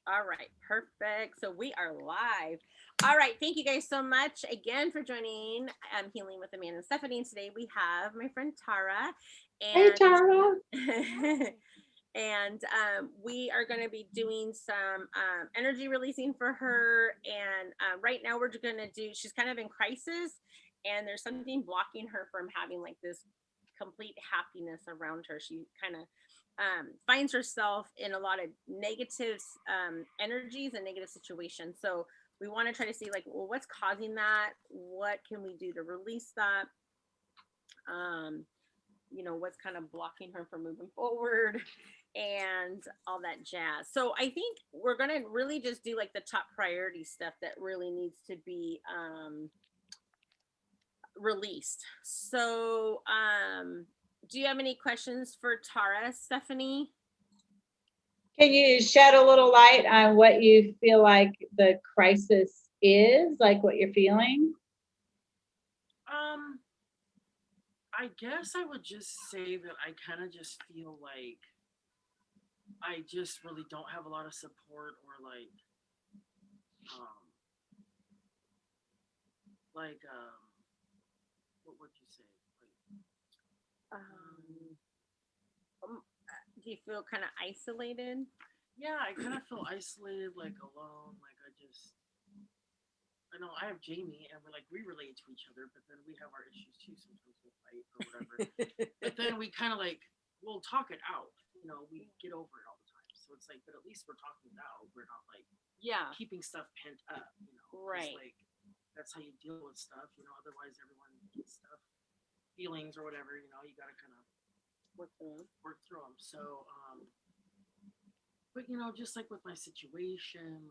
All right, perfect. So we are live. All right, thank you guys so much again for joining Healing with Amanda and Stephanie. And today we have my friend Tara, Hey, and Tara. we are going to be doing some energy releasing for her. And right now we're going to do. She's kind of in crisis, and there's something blocking her from having like this complete happiness around her. She kind of finds herself in a lot of negative energies and negative situations. So we want to try to see like, well, what's causing that? What can we do to release that? Um, what's kind of blocking her from moving forward and all that jazz. So I think we're gonna really just do like the top priority stuff that really needs to be released. So do you have any questions for Tara, Stephanie? Can you shed a little light on what you feel like the crisis is, like what you're feeling? Um, I guess I would just say that I kind of just feel like I just really don't have a lot of support or um, like what would you say? Um, do you feel kind of isolated? Yeah, I kind of feel isolated, like alone. Like I know I have Jamie, and we relate to each other, but then we have our issues too. Sometimes we'll fight or whatever. But then we kind of we'll talk it out. We get over it all the time. So it's like, but at least we're talking it out. We're not Yeah, keeping stuff pent up. Because right. that's how you deal with stuff. Otherwise everyone gets stuff, feelings or whatever. You got to kind of Work through. work through them. So, but just like with my situation,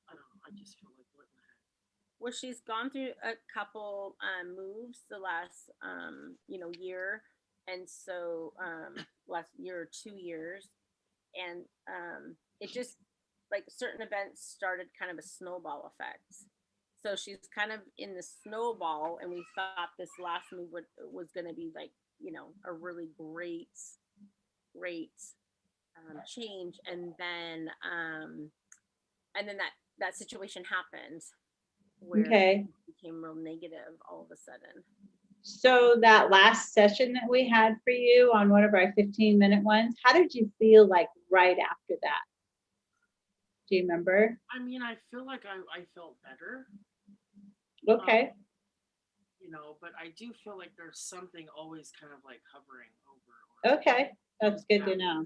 I don't know. I just feel like what in the heck. Well, she's gone through a couple moves the last year, and so last year or 2 years, and it just like certain events started kind of a snowball effect. So she's kind of in the snowball, and we thought this last move was going to be like a really great change, and then that situation happened where it Okay. became real negative all of a sudden. So that last session that we had for you on one of our 15-minute ones, how did you feel like right after that? Do you remember? I mean, I feel like I felt better. Um, Okay. but I do feel like there's something always kind of like hovering over or Okay. That's comes good to back. know.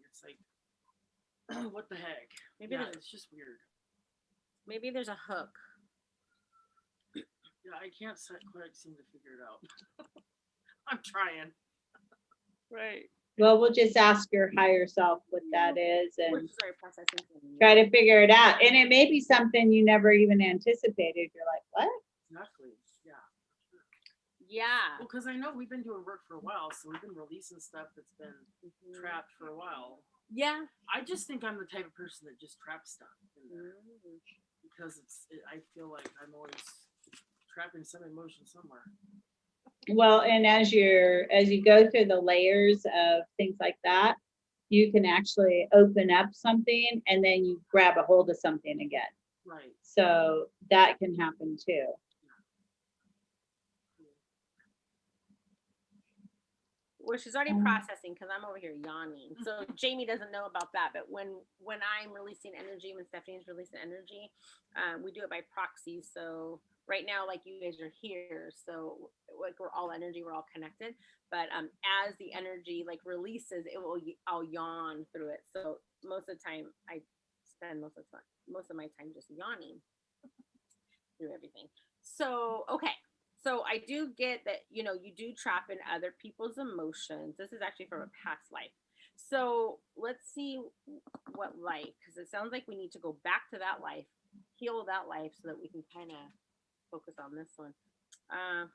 It's like, what the heck? Maybe Yeah, there's it's just weird. maybe there's a hook. Yeah, I can't quite seem to figure it out. I'm trying. Right. Well, we'll just ask your higher self what that is We're and sorry processing for try you. to figure it out. And it may be something you never even anticipated. You're like, what? Exactly. Yeah. Yeah. Well, because I know we've been doing work for a while, so we've been releasing stuff that's been Mhm. trapped for a while. Yeah. I just think I'm the type of person that just traps stuff in there Mhm. because I feel like I'm always trapping some emotion somewhere. Well, and as you go through the layers of things like that, you can actually open up something and then you grab a hold of something again. Right. So that can happen too. Well, she's already Um, processing because I'm over here yawning. So Jamie doesn't know about that, but when I'm releasing energy, when Stephanie's releasing energy, we do it by proxy. So right now, like you guys are here, so like we're all energy, we're all connected. But as the energy like releases, I'll yawn through it. So most of the time, I spend most of my time just yawning through everything. So, okay. So I do get that, you do trap in other people's emotions. This is actually from a past life. So let's see what life, because it sounds like we need to go back to that life, heal that life so that we can kind of focus on this one. Uh,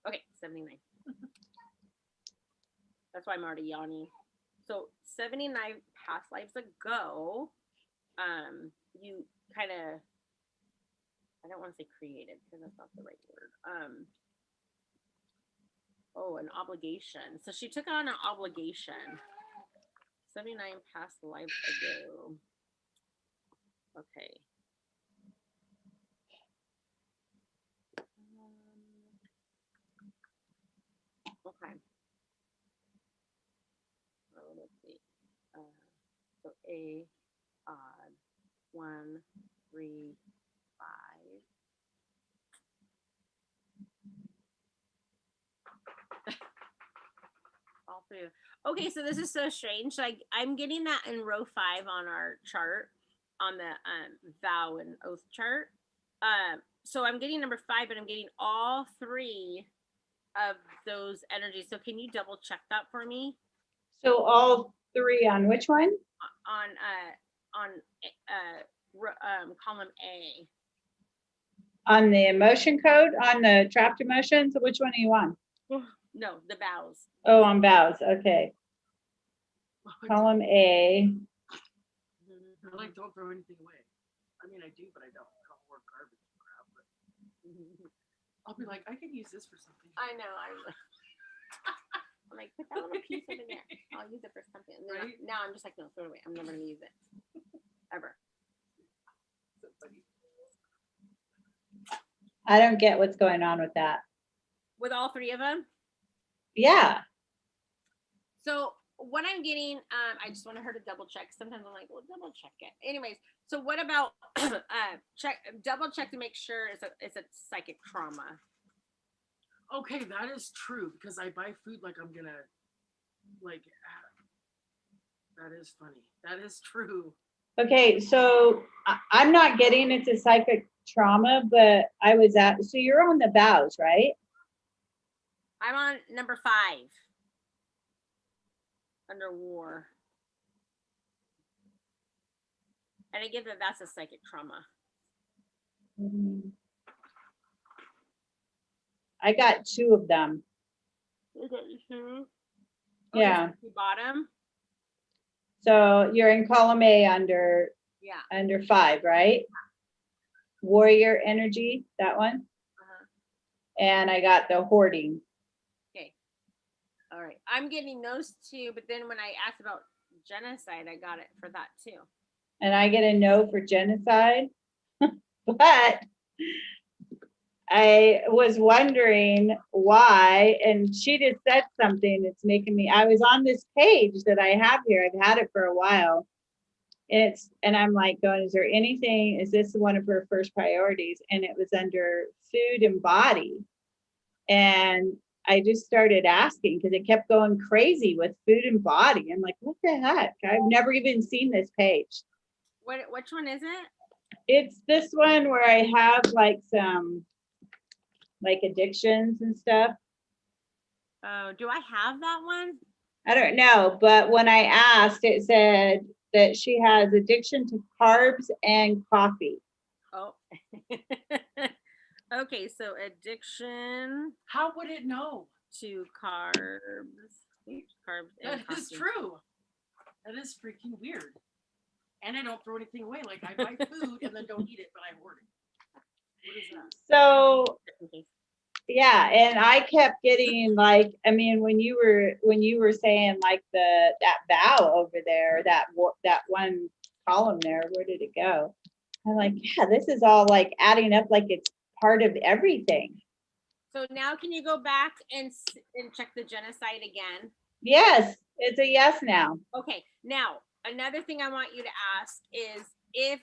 okay, 79. That's why I'm already yawning. So 79 past lives ago, you kind of, I don't want to say created because that's not the right word. Oh, an obligation. So she took on an obligation. 79 past life ago. Okay. Okay. Oh, let's see. So A, odd, 1, 3, 5. All three. Okay, so this is so strange. Like I'm getting that in row 5 on our chart, on the vow and oath chart. So I'm getting number 5, but I'm getting all 3 of those energies. So can you double check that for me? So all 3 on which one? On column A. On the emotion code, on the trapped emotions, which one are you on? No, the vows. Oh, on vows, okay. Column A. I like don't throw anything away. I mean, I do, but I don't. I don't work garbage and crap. But I'll be like, I can use this for something. I know. I'm like, put that little piece over there. I'll use it for something. And then Right? now I'm just like, no, throw it away. I'm never gonna use it ever. So funny. I don't get what's going on with that. With all 3 of them. Yeah, So what I'm getting, I just wanted her to double check. Sometimes I'm like, well, double check it. Anyways, so what about double check to make sure it's a psychic trauma. Okay, that is true because I buy food like I'm gonna like. That is funny. That is true. okay, so I'm not getting into psychic trauma, but I was at, so you're on the vows, right? I'm on number 5 under war. And I get that that's a psychic trauma. I got 2 of them. Yeah. You bottom. So you're in column A under Yeah. 5, right? Warrior energy, that one. Uh-huh. And I got the hoarding. Okay. All right. I'm getting those 2, but then when I asked about genocide, I got it for that too. And I get a no for genocide. But I was wondering why, and she just said something that's making me, I was on this page that I have here, I've had it for a while. And I'm like going, is there anything, is this one of her first priorities? And it was under food and body. And I just started asking because it kept going crazy with food and body. I'm like, what the heck? I've never even seen this page. Which one is it? It's this one where I have like some like addictions and stuff. Oh, do I have that one? I don't know, but when I asked, it said that she has addiction to carbs and coffee. Oh. Okay, so addiction How would it know? to carbs. Carbs and That is coffee. true. That is freaking weird. And I don't throw anything away. Like I buy food and then don't eat it, but I hoard it. What is that? So Okay. yeah, and I kept getting like, I mean, when you were saying like that vow over there, that one column there, where did it go? I'm like, yeah, this is all like adding up like it's part of everything. So now can you go back and check the genocide again? Yes, it's a yes now. Okay, now another thing I want you to ask is if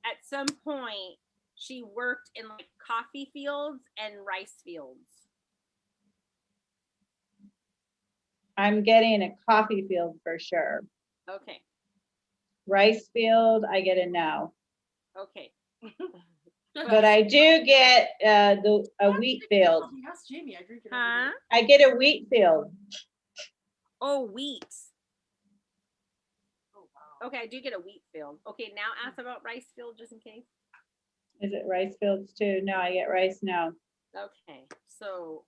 at some point she worked in like coffee fields and rice fields. I'm getting a coffee field for sure. Okay. Rice field, I get a no. Okay. But I do get a wheat field. Ask Jamie. I drink it Huh? every day. I get a wheat field. Oh, wheat. Oh wow. Okay, I do get a wheat field. Okay, now ask about rice field just in case. Is it rice fields too? No, I get rice no. Okay, so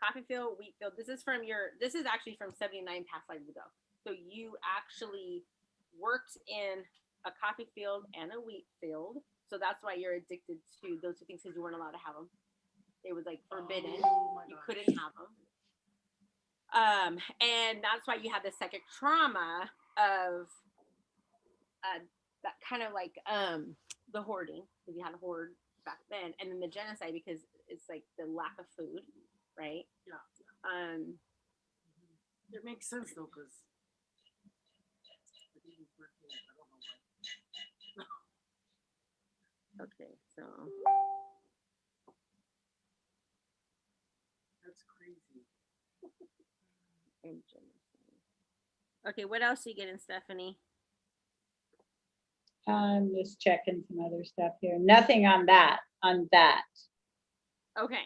coffee field, wheat field. This is actually from 79 past lives ago. So you actually worked in a coffee field and a wheat field. So that's why you're addicted to those two things because you weren't allowed to have them. It was like forbidden. Oh my You gosh. couldn't have them. And that's why you had the second trauma of that kind of like the hoarding, because you had to hoard back then, and then the genocide because it's like the lack of food, right? Yeah. It makes sense though, because I don't know why. Okay, so That's crazy. and genocide. Okay, what else are you getting, Stephanie? I'm just checking some other stuff here. Nothing on that, Okay.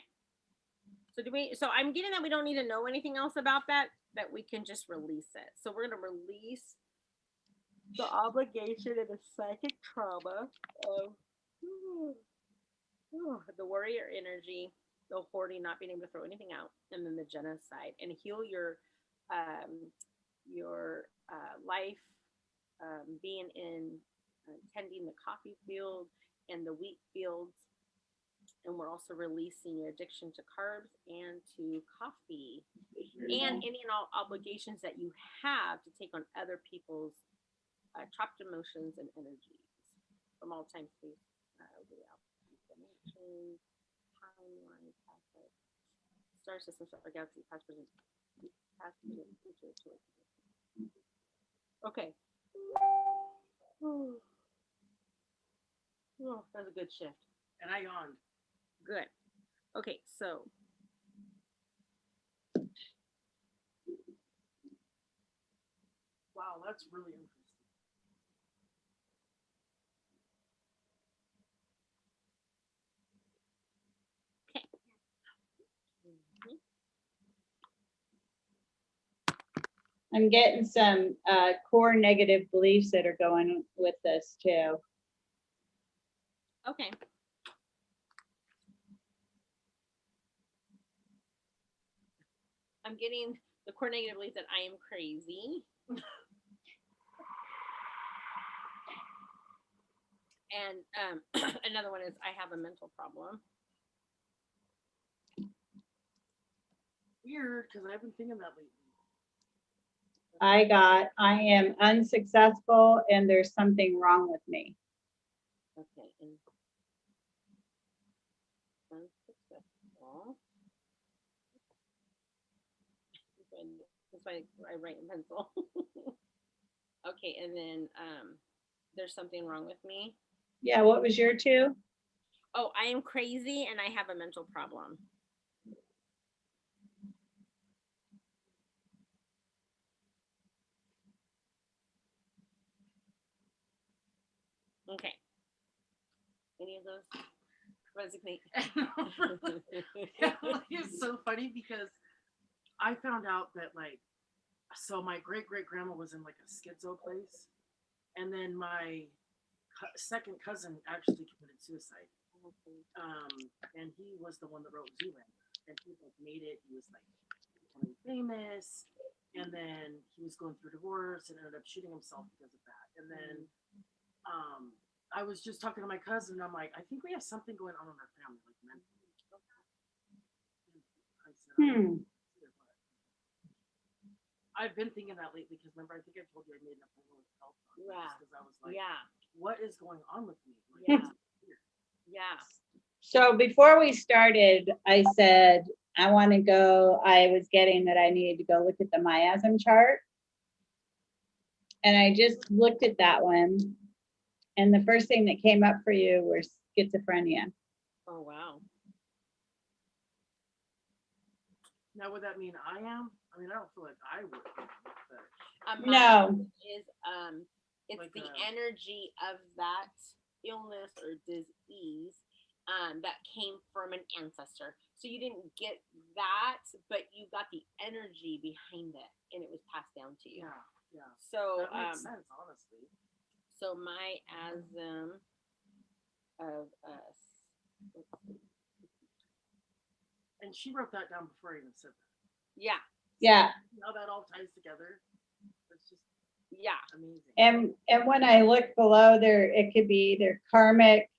So I'm getting that we don't need to know anything else about that we can just release it. So we're going to release the obligation and the psychic trauma of the warrior energy, the hoarding, not being able to throw anything out, and then the genocide, and heal your life, being in tending the coffee field and the wheat fields. And we're also releasing your addiction to carbs and to coffee and any and all obligations that you have to take on other people's trapped emotions and energies from all time, space, dimensions, timeline, star system, star galaxy, past, present, future. Okay. Oh, that was a good shift. And I yawned. Good. Okay, so Wow, that's really interesting. okay. Mhm. I'm getting some core negative beliefs that are going with this too. Okay. I'm getting the core negative belief that I am crazy. And another one is I have a mental problem. Weird, because I've been thinking that lately. I am unsuccessful and there's something wrong with me. Okay. And unsuccessful. That's why I write in pencil. Okay, and then there's something wrong with me. Yeah, what was your two? Oh, I am crazy and I have a mental problem. Okay. Any of those? Resignate. It's so funny because I found out that so my great grandma was in like a schizo place, and then my second cousin actually committed suicide. And he was the one that wrote Zoolander, and he like made it. He was like becoming famous, and then he was going through divorce and ended up shooting himself because of that. And then I was just talking to my cousin, and I'm like, I think we have something going on in our family, like mentally. I said, I've been thinking that lately because remember, I think I told you I made an appointment with health. Yeah. Because I was like, yeah. what is going on with me? Like, Yeah. it's weird. Yeah. So before we started, I said, I want to go, I was getting that I needed to go look at the miasm chart. And I just looked at that one. And the first thing that came up for you was schizophrenia. Oh, wow. Now, would that mean I am? I mean, I don't feel like I would. But No. Is it's Like the a- energy of that illness or disease that came from an ancestor. So you didn't get that, but you got the energy behind it, and it was passed down to you. yeah. So That makes sense, honestly. so my asm of us. And she wrote that down before I even said that. Yeah. Yeah. How that all ties together. It's just Yeah. Amazing. And when I look below there, it could be either karmic,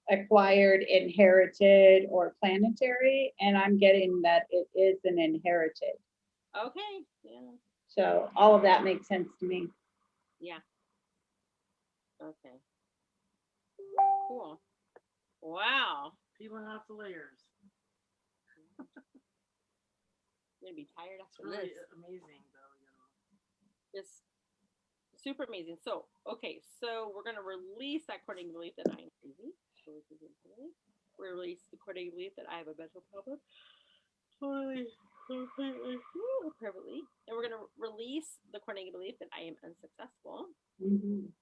acquired, inherited, or planetary, and I'm getting that it is an inherited. Okay. Yeah. So all of that makes sense to me. Yeah. Okay. Cool. Wow. Peeling off the layers. You're gonna be tired It's after really this. amazing, though. It's super amazing. So, okay, so we're gonna release that coordinating belief that I am crazy. We release the coordinating belief that I have a mental problem. Totally, completely, privately. And we're gonna release the coordinating belief that I am unsuccessful. Mhm.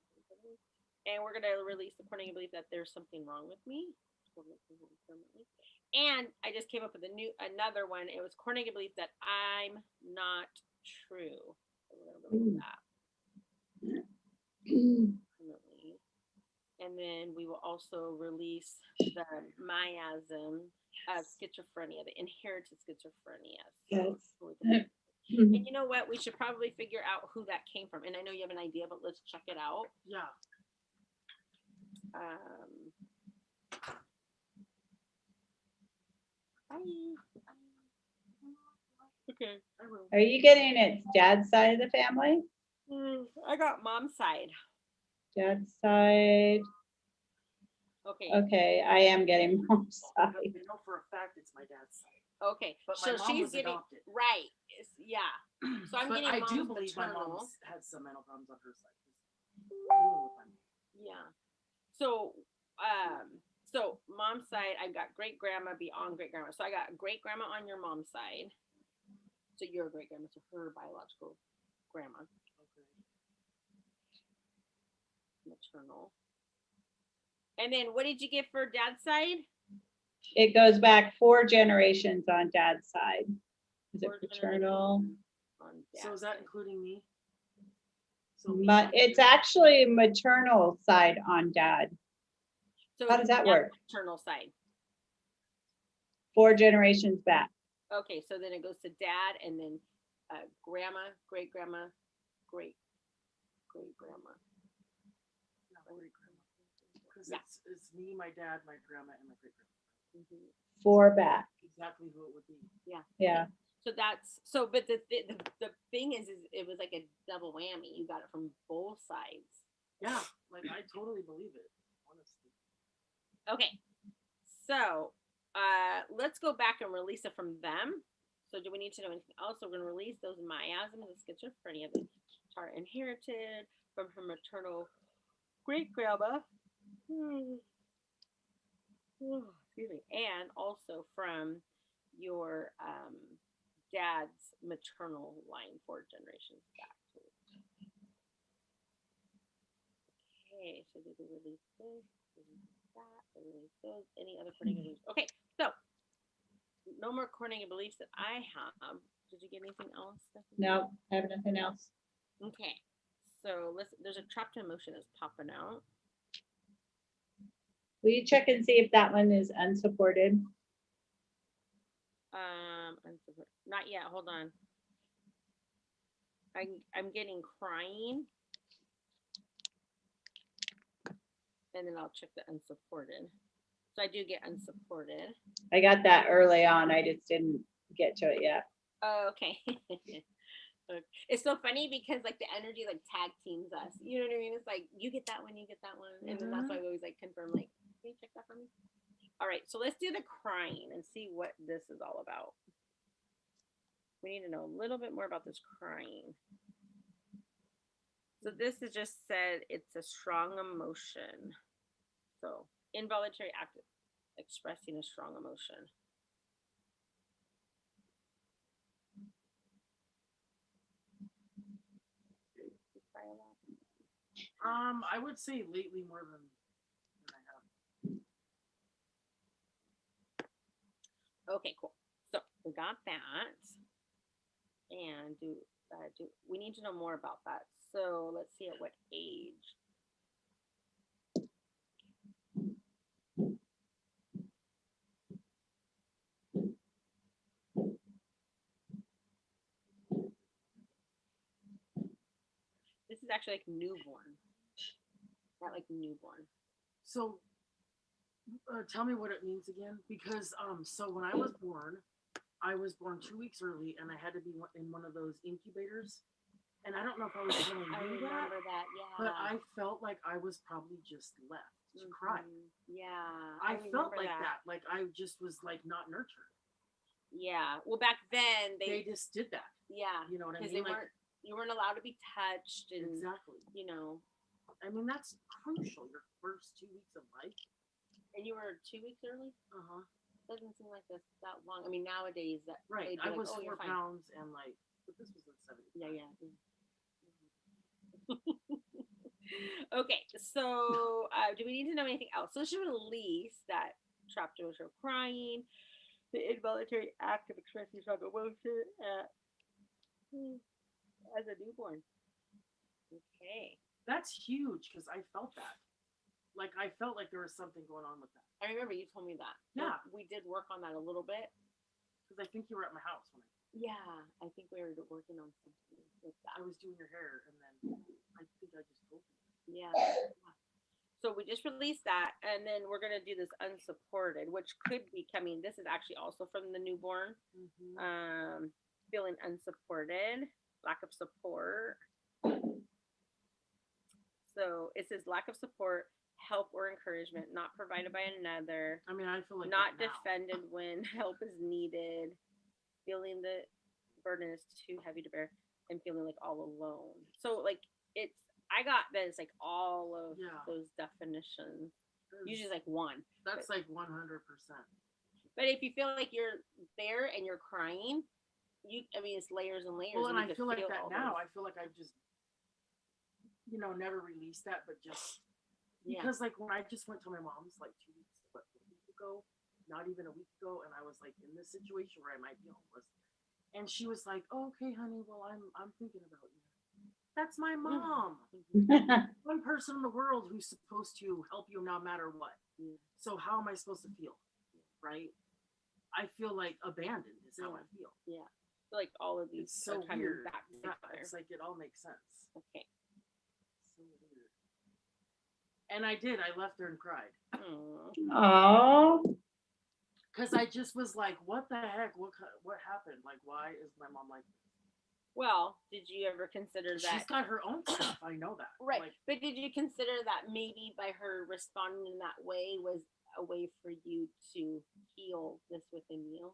And we're gonna release the coordinating belief that there's something wrong with me. And I just came up with another one. It was coordinating belief that I'm not true. So we're gonna release that. Definitely. And then we will also release the miasm of schizophrenia, the inherited schizophrenia. So Yes. and you know what? We should probably figure out who that came from. And I know you have an idea, but let's check it out. Yeah. Okay. Are you getting it dad's side of the family? I got mom's side. Dad's side. Okay. Okay, I am getting mom's side. I know for a fact it's my dad's side. Okay. But so my mom she's was getting adopted. right. Yeah. So I'm But getting I do mom's believe my maternal. mom had some mental problems on her side. Dealing with my mom. Yeah. So mom's side, I got great grandma beyond great grandma. So I got great grandma on your mom's side. So your great grandma, so her biological grandma. Okay. Maternal. And then what did you get for dad's side? It goes back 4 generations on dad's side. Is it 4 paternal? On So is dad's that side. including me? It's actually maternal side on dad. So How does that dad's work? maternal side. 4 generations back. Okay, so then it goes to dad and then grandma, great grandma, great grandma. Because it's me, my dad, my grandma, and my great grandma. Mm-hmm. 4 back. Exactly who it would be. Yeah. Yeah. So but the thing is it was like a double whammy. You got it from both sides. Yeah, like I totally believe it, honestly. Okay, so let's go back and release it from them. So do we need to know anything else? So we're gonna release those miasms and schizophrenia that are inherited from her maternal great grandma. Excuse me, and also from your dad's maternal line 4 generations back. Okay, so did we release this? Release that? Release those? Any other coordinating beliefs? Okay, so no more coordinating beliefs that I have. Did you get anything else, Stephanie? No, I have nothing else. Okay, so there's a trapped emotion that's popping out. Will you check and see if that one is unsupported? Not yet. Hold on. I'm getting crying, and then I'll check the unsupported. So I do get unsupported. I got that early on. I just didn't get to it yet. Oh, okay. It's so funny because like the energy like tag teams us. You know what I mean? It's like you get that one, you get that one, and then that's why we always like confirm like, can you check that for me? All right, so let's do the crying and see what this is all about. We need to know a little bit more about this crying. So this is just said it's a strong emotion. So involuntary act expressing a strong emotion. I would say lately more than I have. Okay, cool. So we got that. And do we need to know more about that? So let's see at what age. This This is actually like newborn. Not like newborn. So, tell me what it means again, because so when I was born 2 weeks early, and I had to be in one of those incubators, and I don't know if I was telling I you that, remember that. Yeah. but I felt like I was probably just left to cry. Mhm. Yeah. I felt remember like that, like I just was like not nurtured. Yeah. Well, back then They just did that. yeah, You know what I because mean? they weren't you weren't allowed to be touched, and Exactly. you know, I mean, that's crucial. Your first 2 weeks of life. and you were 2 weeks early. Uh huh. Doesn't seem like that's that long. I mean, nowadays that Right. they'd be I like, was oh, 4 you're fine. pounds and like, but this was in 70. Yeah, yeah. Okay, so do we need to know anything else? So she release that trapped emotional crying, the involuntary act of expressing strong emotion as a newborn. Okay. That's huge because I felt that. Like I felt like there was something going on with that. I remember you told me that. Yeah. We did work on that a little bit. Because I think you were at my house when Yeah, I think we were working on something with I that. was doing your hair, and then I think I just told you. Yeah. So we just released that, and then we're gonna do this unsupported, which could be coming. This is actually also from the newborn. Feeling unsupported, lack of support. So it says lack of support, help or encouragement not provided by another, I mean, I feel like not that now. defended when help is needed, feeling the burden is too heavy to bear, and feeling like all alone. So like it's I got that it's like all of Yeah. those definitions. There's- Usually like one. that's like 100%. But if you feel like you're there and you're crying, I mean it's layers and layers. Well, and you I could feel like all that now. those. I feel like I've just, never released that, but just Yeah. because like when I just went to my mom's like 2 weeks, a week ago, not even a week ago, and I was like in this situation where I might be homeless, and she was like, oh, "Okay, honey, well I'm thinking about you." That's my mom. One person in the world who's supposed to help you no matter what. Yeah. So how am I supposed to feel? Right? I feel like abandoned is how I feel. Yeah. So like all of these It's so are coming weird. back Yeah, together. it's like it all makes sense. Okay. So weird. And I did. I left her and cried Oh, because I just was like, "What the heck? What happened? Like, why is my mom like this?" Well, did you ever consider that? She's got her own stuff. I know that. Right. Like, But did you consider that maybe by her responding in that way was a way for you to heal this within you?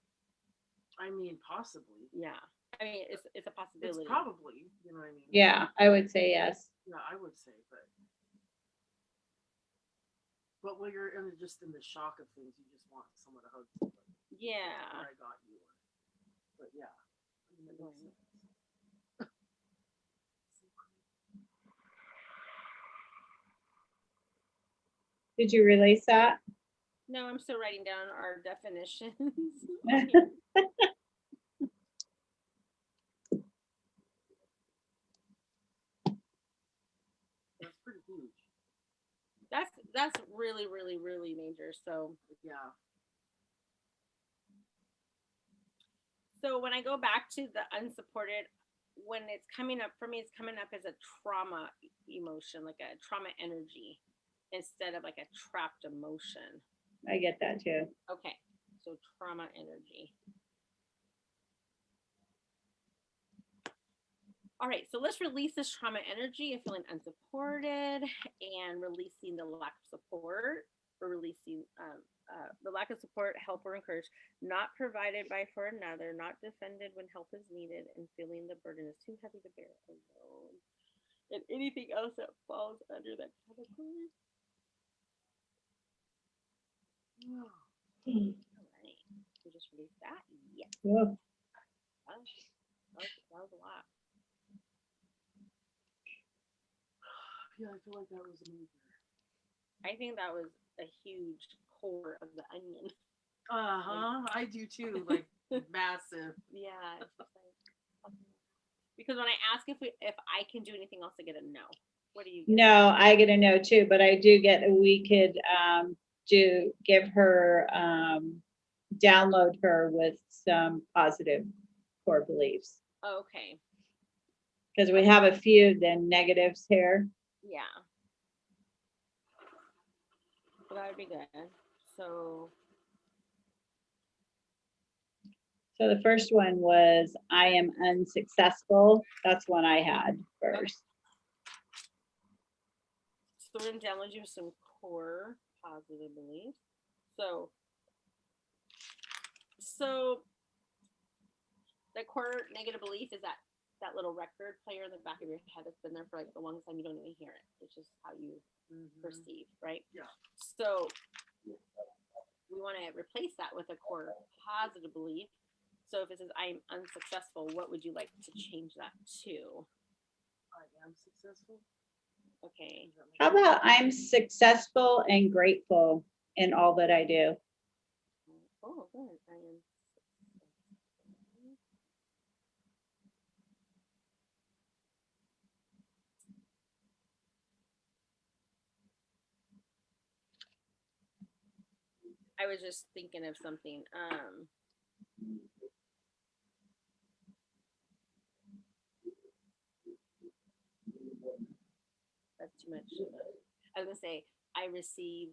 I mean, possibly. Yeah. I mean, it's a It's possibility. probably. You know what I mean? yeah, I would say yes. Yeah, I would say, but when you're just in the shock of things, you just want someone to hug you. Like, Yeah. "Or I got you." But yeah, I mean, it makes Right. sense. So crazy. Did you release that? No, I'm still writing down our definitions. That's pretty huge. That's really, really, really major. So Yeah. So when I go back to the unsupported, when it's coming up for me, it's coming up as a trauma emotion, like a trauma energy, instead of like a trapped emotion. I get that too. Okay, so trauma energy. All right, so let's release this trauma energy of feeling unsupported and releasing the lack of support. We're releasing the lack of support, help, or encourage, not provided by for another, not defended when help is needed, and feeling the burden is too heavy to bear alone. And anything else that falls under that category. All right, we just released that. Yes, Whoa. that was a lot. Yeah, I feel like that was amazing. I think that was a huge core of the onion. I do too. Like massive. Yeah, it's just like, because when I ask if I can do anything else, I get a no. What do you get? No, I get a no too, but I do get we could do give her download her with some positive core beliefs. Okay. Because we have a few then negatives here. Yeah. So that would be good. So So the first one was I am unsuccessful. That's one I had first. we're gonna download you some core positive beliefs. So the core negative belief is that little record player in the back of your head that's been there for like the longest time. You don't even hear it. It's just how you perceive, right? Yeah. So we want to replace that with a core positive belief. So if it says I am unsuccessful, what would you like to change that to? I am successful. Okay. Does that make How sense? about I'm successful and grateful in all that I do? Oh, good. I am. I was just thinking of something. That's too much. I was gonna say I receive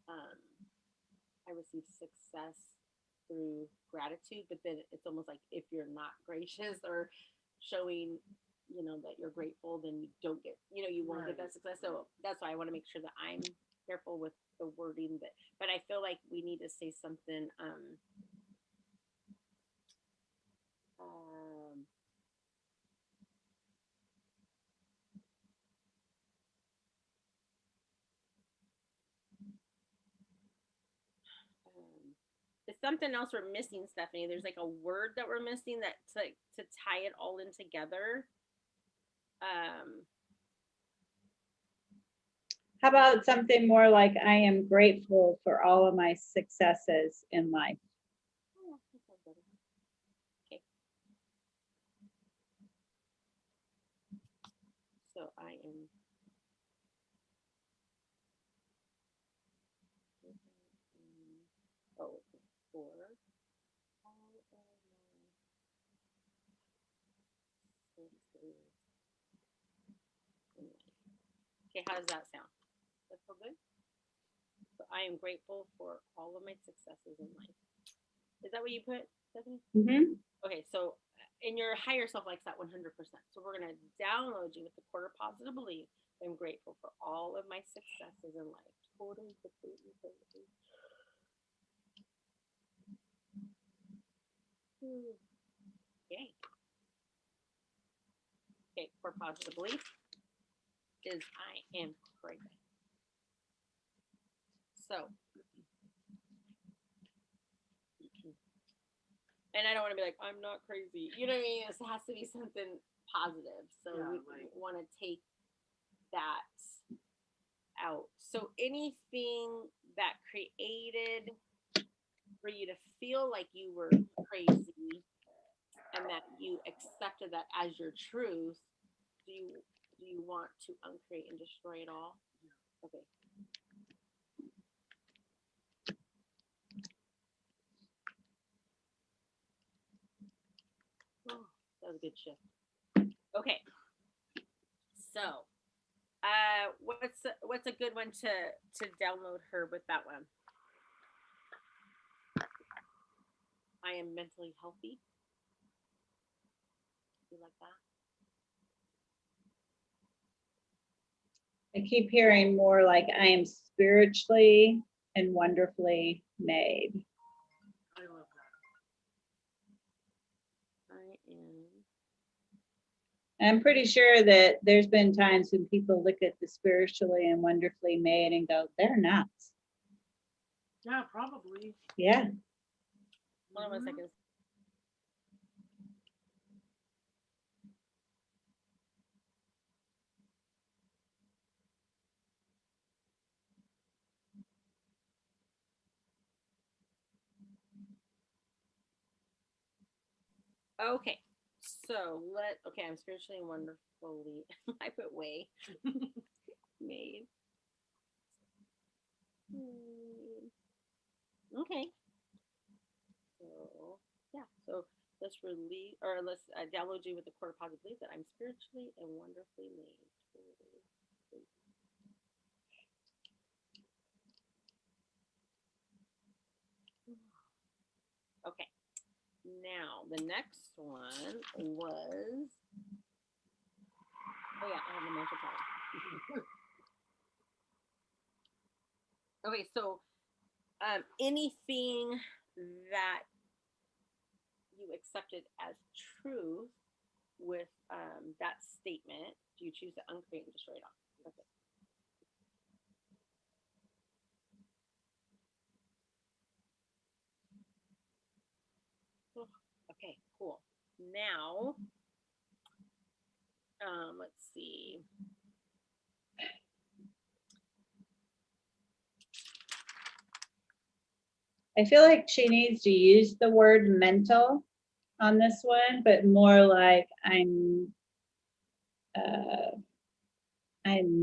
um success through gratitude, but then it's almost like if you're not gracious or showing, that you're grateful, then you don't get, you won't get that success. So that's why I want to make sure that I'm careful with the wording, but I feel like we need to say something. Um, it's something else we're missing, Stephanie. There's like a word that we're missing that to tie it all in together. How about something more like I am grateful for all of my successes in life? Oh, that sounds better. Okay. So I am. Oh, for all of my successes in life. Okay, how does that sound? That feel good? So I am grateful for all of my successes in life. Is that what you put, Stephanie? Mm-hmm. Okay, so and your higher self likes that 100%. So we're gonna download you with the quarter positive belief. I'm grateful for all of my successes in life. Totally, completely, totally. Yay. Okay, core positive belief is I am crazy. So, and I don't want to be like, I'm not crazy. You know what I mean? It has to be something positive. So Yeah, we want to take that out. So anything that created for you to feel like you were crazy and that you accepted that as your truth, do you want to uncreate and destroy it all? Okay. Oh, that was a good shift. Okay. So, what's a good one to download her with that one? I am mentally healthy. You like that? I keep hearing more like I am spiritually and wonderfully made. I love that. I am. I'm pretty sure that there's been times when people look at the spiritually and wonderfully made and go, they're nuts. Yeah, probably. Yeah. Hold on 1 second. Okay. So okay, I'm spiritually and wonderfully I put way made. Okay. So yeah. So the let's release, or let's download you with the core positive belief that I'm spiritually and wonderfully made. Okay. Now the next one was. Oh yeah, I have the mental power. Okay, so anything that you accepted as truth with that statement, do you choose to uncreate and destroy it all? That's it. Okay, cool. Now, let's see. I feel like she needs to use the word mental on this one, but more like I'm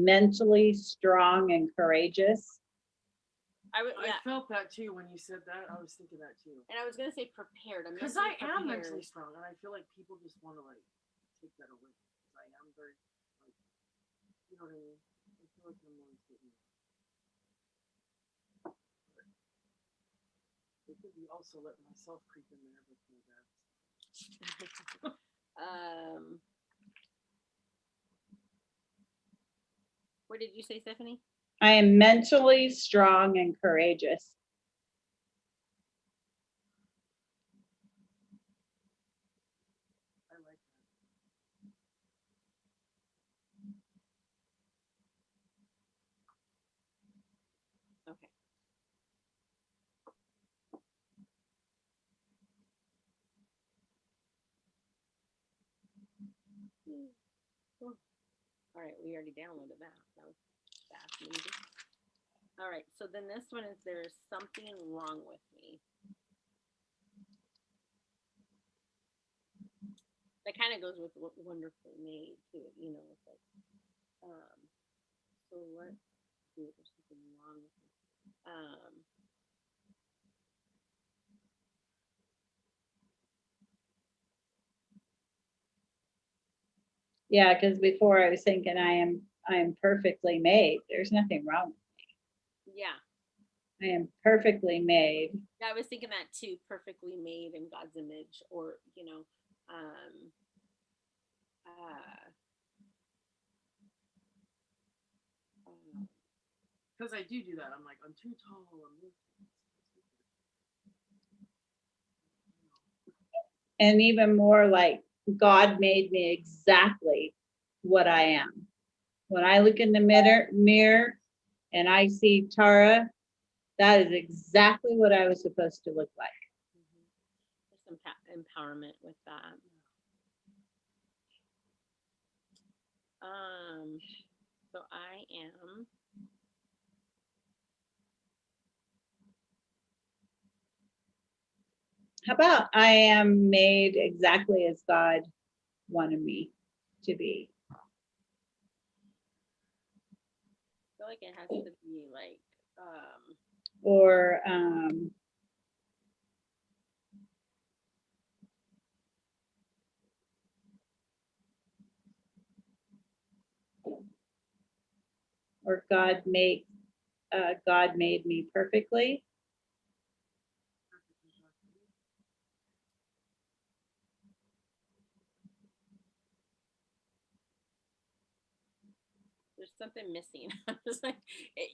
mentally strong and courageous. I felt that too when you said that. I was thinking that too. And I was gonna say prepared. Because I am mentally strong, and I feel like people just want to like take that away. I am very, like, you know what I mean. I feel like I'm always getting. It could be also letting myself creep in there with my dad. What did you say, Stephanie? I am mentally strong and courageous. I like that. Okay. Cool. All right, we already downloaded that. That was fast and easy. All right, so then this one is there's something wrong with me. That kind of goes with what wonderfully made too, you know. It's like, so let's see if there's something wrong with me. Yeah, because before I was thinking I am perfectly made. There's nothing wrong with me. Yeah. I am perfectly made. Yeah, I was thinking that too, perfectly made in God's image, or you know, because I do that. I'm like, I'm too tall. I'm this. And even more like God made me exactly what I am. When I look in the mirror and I see Tara, that is exactly what I was supposed to look like. There's some empowerment with that. So I am. How about I am made exactly as God wanted me to be? I feel like it has to be like or God made me perfectly. there's something missing. Just like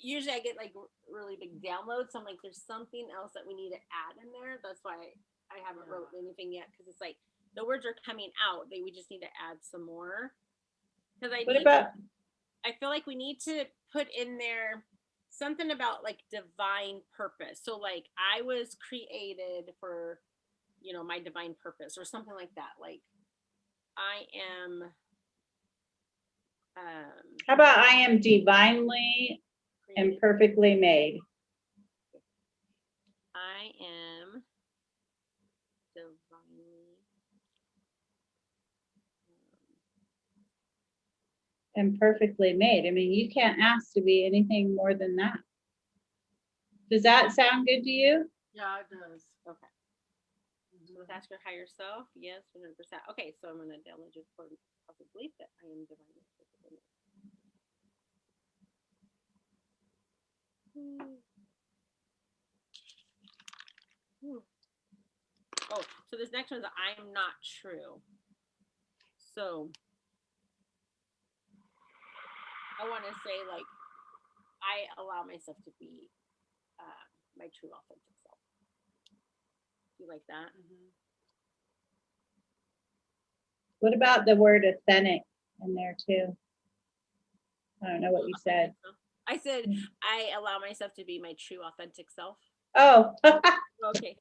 usually I get like really big downloads. So I'm like, there's something else that we need to add in there. That's why I haven't wrote anything yet, because it's like the words are coming out. We just need to add some more. Because I feel like we need to put in there something about like divine purpose. So like I was created for, you know, my divine purpose or something like that. Like I am. How about I am divinely and perfectly made? I am divinely and perfectly made. I mean, you can't ask to be anything more than that. Does that sound good to you? Yeah, it does. Okay. Let's ask your higher self. Yes, 100%. Okay, so I'm gonna download your core positive belief that I am divinely capable. Oh, so this next one is I'm not true. So I want to say like I allow myself to be my true authentic self. Do you like that? Mhm. What about the word authentic in there too? I don't know what you said. I said I allow myself to be my true authentic self. Oh, Okay.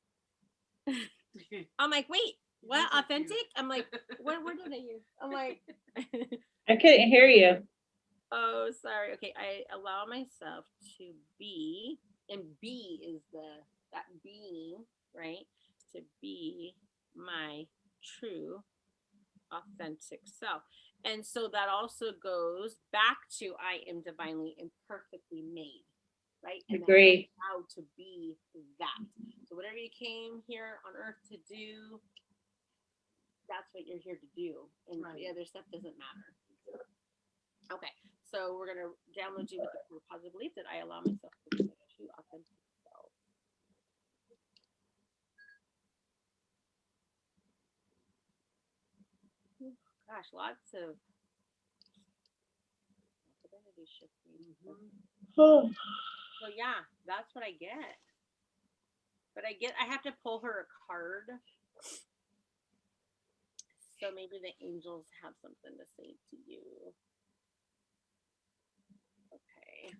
I'm like, wait, what? Those are cute. Authentic? I'm like, what word did I use? I'm like, I couldn't hear you. oh, sorry. Okay, I allow myself to be, and be is that being, right? To be my true authentic self. And so that also goes back to I am divinely and perfectly made, right? And that Agree. how to be that. So whatever you came here on earth to do, that's what you're here to do. And Right. the other stuff doesn't matter. Okay. So we're gonna download you with the positive belief that I allow myself to be my true authentic self. Gosh, lots of identity shifting. Mhm. Oh, So yeah, that's what I get. But I have to pull her a card. So maybe the angels have something to say to you. Okay.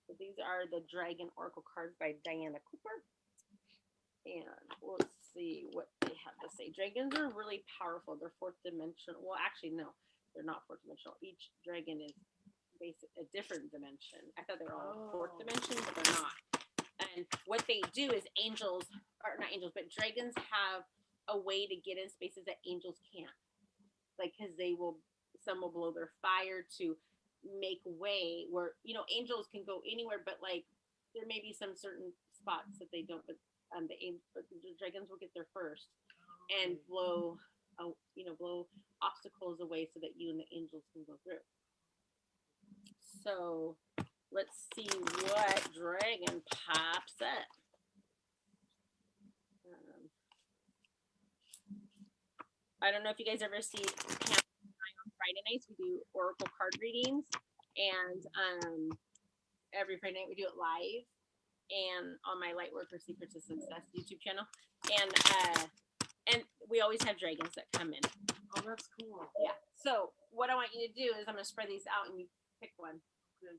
So these are the Dragon Oracle cards by Diana Cooper. And let's see what they have to say. Dragons are really powerful. They're fourth dimensional. Well, actually, no, they're not fourth dimensional. Each dragon is a different dimension. I thought they were all fourth dimension, but they're not. And what they do is angels, or not angels, but dragons have a way to get in spaces that angels can't. Like, because some will blow their fire to make way where, angels can go anywhere, but like, there may be some certain spots that they don't, but the dragons will get there first and blow obstacles away so that you and the angels can go through. So let's see what dragon pops up. I don't know if you guys ever see on Friday nights we do oracle card readings, and every Friday night we do it live and on my Lightworker Secrets of Success YouTube channel, and we always have dragons that come in. Oh, that's cool. Yeah. So what I want you to do is I'm going to spread these out and you pick one. Good.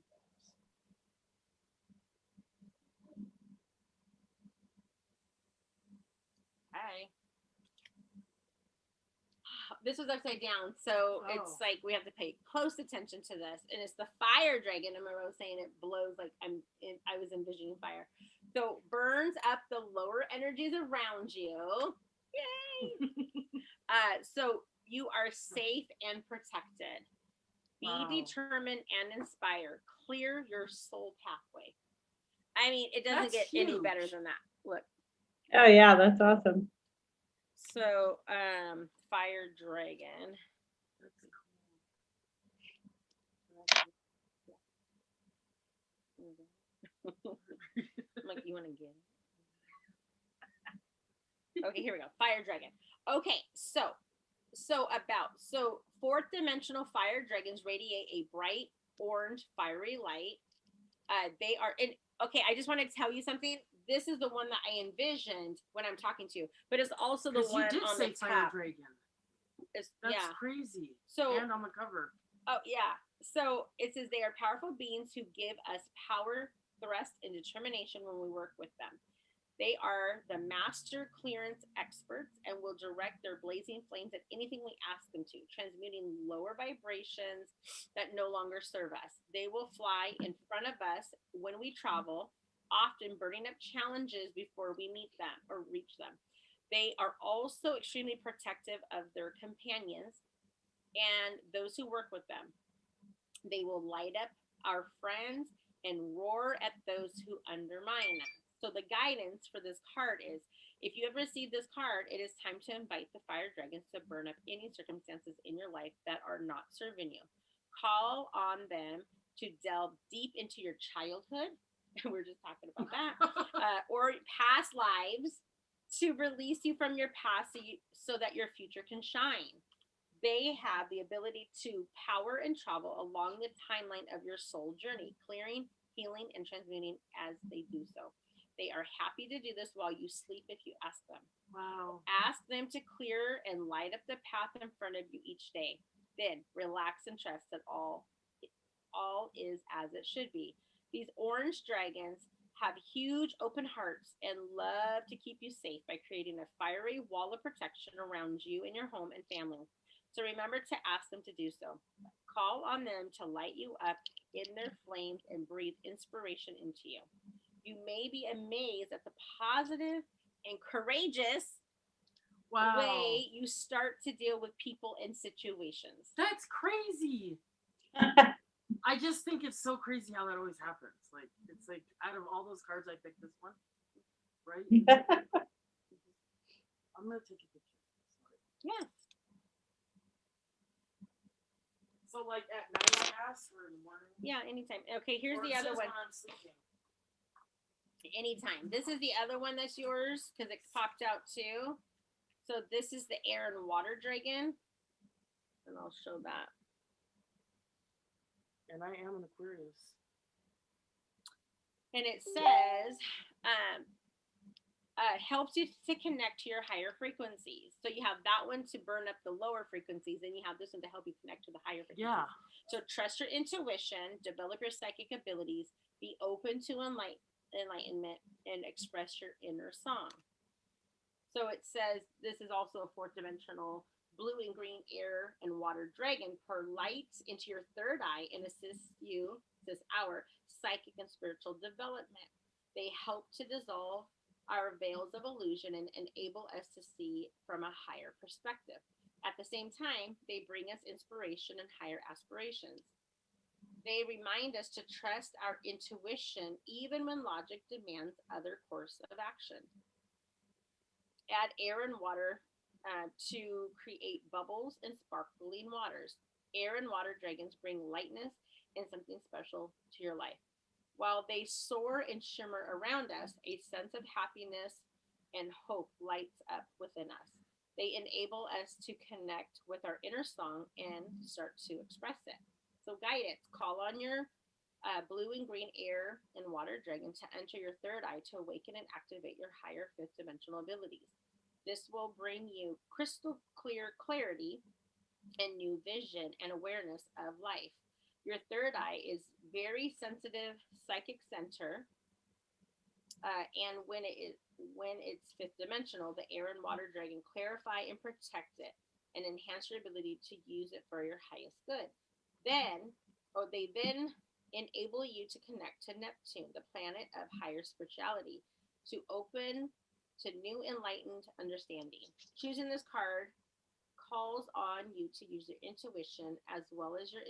Okay. This was upside down, so it's like we have to pay close attention to this. And it's the fire dragon. And I was saying it blows like I was envisioning fire. So burns up the lower energies around you. Yay! So you are safe and protected. Be determined and inspire. Clear your soul pathway. I mean, it doesn't get any better than that. Look. oh yeah, that's awesome. So, fire dragon. I'm like, you want to get it? Okay, here we go. Fire dragon. Okay, so fourth dimensional fire dragons radiate a bright orange fiery light. They are in. Okay, I just want to tell you something. This is the one that I envisioned when I'm talking to you, but it's also the one on the top. Dragon. That's yeah. Crazy. So and on the cover. Oh yeah. So it says they are powerful beings who give us power, thrust, and determination when we work with them. They are the master clearance experts and will direct their blazing flames at anything we ask them to, transmuting lower vibrations that no longer serve us. They will fly in front of us when we travel, often burning up challenges before we meet them or reach them. They are also extremely protective of their companions and those who work with them. They will light up our friends and roar at those who undermine us. So the guidance for this card is, if you have received this card, it is time to invite the fire dragons to burn up any circumstances in your life that are not serving you. Call on them to delve deep into your childhood. We're just talking about that. Or past lives, to release you from your past so that your future can shine. They have the ability to power and travel along the timeline of your soul journey, clearing, healing, and transmuting as they do so. They are happy to do this while you sleep if you ask them. Wow. Ask them to clear and light up the path in front of you each day. Then relax and trust that all is as it should be. These orange dragons have huge open hearts and love to keep you safe by creating a fiery wall of protection around you and your home and family. So remember to ask them to do so. Call on them to light you up in their flames and breathe inspiration into you. You may be amazed at the positive and courageous Wow. way you start to deal with people and situations. That's crazy. I just think it's so crazy how that always happens. Like, it's like, out of all those cards, I picked this one, right? I'm gonna take a picture. Yeah. So, like, at night I ask, or in the morning? Yeah, anytime. Okay, here's Or the it's other just one. when I'm sleeping? Anytime. This is the other one that's yours because it popped out too. So this is the air and water dragon. And I'll show that. And I am an Aquarius. And it says, helps you to connect to your higher frequencies. So you have that one to burn up the lower frequencies, and you have this one to help you connect to the higher frequencies. Yeah. So trust your intuition, develop your psychic abilities, be open to enlightenment, and express your inner song. So it says this is also a fourth dimensional blue and green air and water dragon pour light into your third eye and assist our psychic and spiritual development. They help to dissolve our veils of illusion and enable us to see from a higher perspective. At the same time, they bring us inspiration and higher aspirations. They remind us to trust our intuition even when logic demands other course of action. Add air and water to create bubbles and sparkling waters. Air and water dragons bring lightness and something special to your life. While they soar and shimmer around us, a sense of happiness and hope lights up within us. They enable us to connect with our inner song and start to express it. So guidance, call on your blue and green air and water dragon to enter your third eye to awaken and activate your higher fifth dimensional abilities. This will bring you crystal clear clarity and new vision and awareness of life. Your third eye is very sensitive psychic center, and when it's fifth dimensional, the air and water dragon clarify and protect it and enhance your ability to use it for your highest good. They then enable you to connect to Neptune, the planet of higher spirituality, to open to new enlightened understanding. Choosing this card calls on you to use your intuition as well as your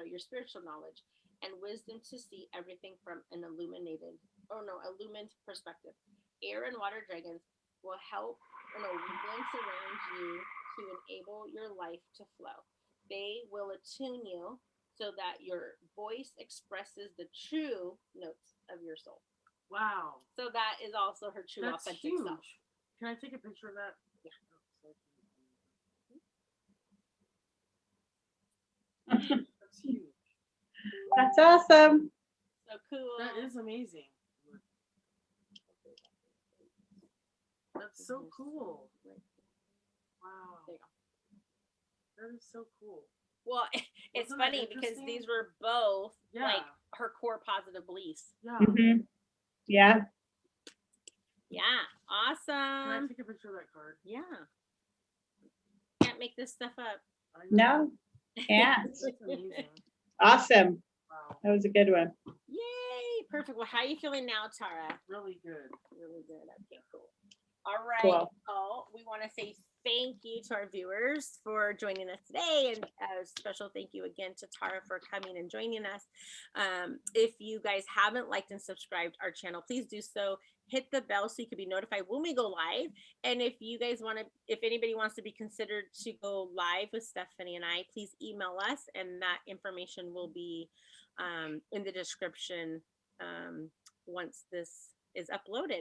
your spiritual knowledge and wisdom to see everything from an illumined perspective. Air and water dragons will help glimpse around you to enable your life to flow. They will attune you so that your voice expresses the true notes of your soul. Wow. So that is also her true That's authentic huge. self. Can I take a picture of that? Yeah. That's huge. That's awesome. So cool. That is amazing. That's so cool. Wow. There you go. That is so cool. Well, it's Wasn't that funny because interesting? these were both Yeah. like her core positive beliefs. Yeah. Mhm. Yeah. Yeah. Can I Awesome. take a picture of that card? Yeah. Can't make this stuff up. I know. No, can't. That's amazing. Awesome. Wow. That was a good one. Yay. Perfect. Well, how are you feeling now, Tara? Really good. Really good. Okay, cool. All right. Cool. Oh, we want to say thank you to our viewers for joining us today, and a special thank you again to Tara for coming and joining us. If you guys haven't liked and subscribed our channel, please do so. Hit the bell so you can be notified when we go live. And if you guys want to, if anybody wants to be considered to go live with Stephanie and I, please email us, and that information will be in the description once this is uploaded.